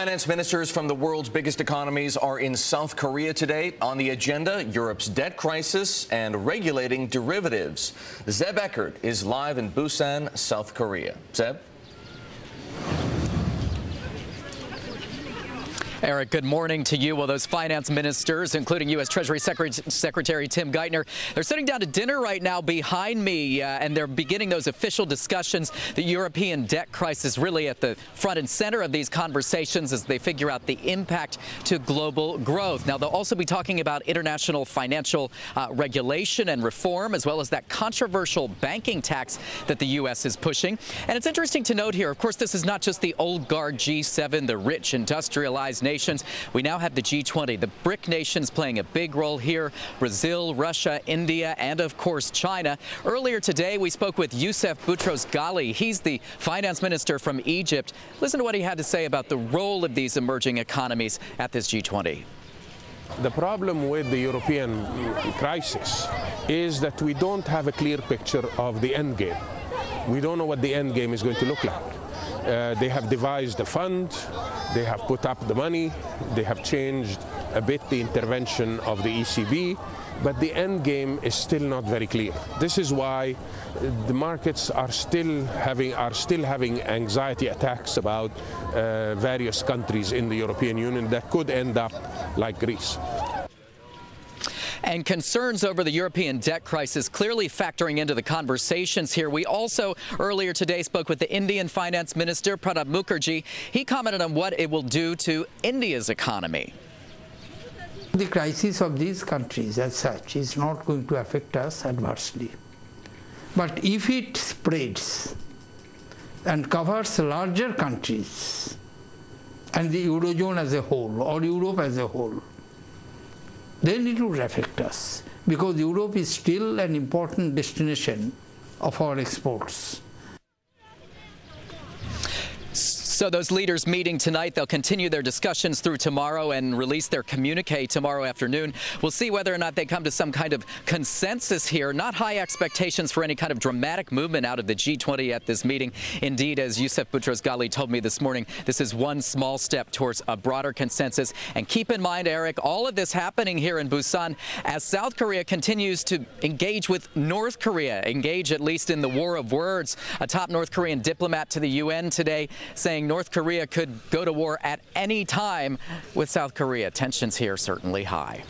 Finance ministers from the world's biggest economies are in South Korea today. On the agenda, Europe's debt crisis and regulating derivatives. Zeb Eckert is live in Busan, South Korea. Zeb? Eric, good morning to you. Well, those finance ministers, including U.S. Treasury Secretary Tim Geithner, they're sitting down to dinner right now behind me, and they're beginning those official discussions. The European debt crisis really at the front and center of these conversations as they figure out the impact to global growth. Now, they'll also be talking about international financial regulation and reform, as well as that controversial banking tax that the U.S. is pushing. And it's interesting to note here, of course, this is not just the old guard G7, the rich industrialized nations. We now have the G-20, the BRIC nations playing a big role here. Brazil, Russia, India, and of course China. Earlier today, we spoke with Youssef Boutros-Ghali. He's the finance minister from Egypt. Listen to what he had to say about the role of these emerging economies at this G20. The problem with the European crisis is that we don't have a clear picture of the end game. We don't know what the end game is going to look like. They have devised a fund, they have put up the money, they have changed a bit the intervention of the ECB, but the end game is still not very clear. This is why the markets are still having anxiety attacks about various countries in the European Union that could end up like Greece. And concerns over the European debt crisis clearly factoring into the conversations here. We also earlier today spoke with the Indian finance minister, Pranab Mukherjee. He commented on what it will do to India's economy. The crisis of these countries as such is not going to affect us adversely. But if it spreads and covers larger countries and the Eurozone as a whole or Europe as a whole, then it would affect us, because Europe is still an important destination of our exports. So those leaders meeting tonight, they'll continue their discussions through tomorrow and release their communique tomorrow afternoon. We'll see whether or not they come to some kind of consensus here. Not high expectations for any kind of dramatic movement out of the G20 at this meeting. Indeed, as Youssef Boutros-Ghali told me this morning, this is one small step towards a broader consensus. And keep in mind, Eric, all of this happening here in Busan as South Korea continues to engage with North Korea, engage at least in the war of words. A top North Korean diplomat to the UN today saying North Korea could go to war at any time with South Korea. Tensions here certainly high.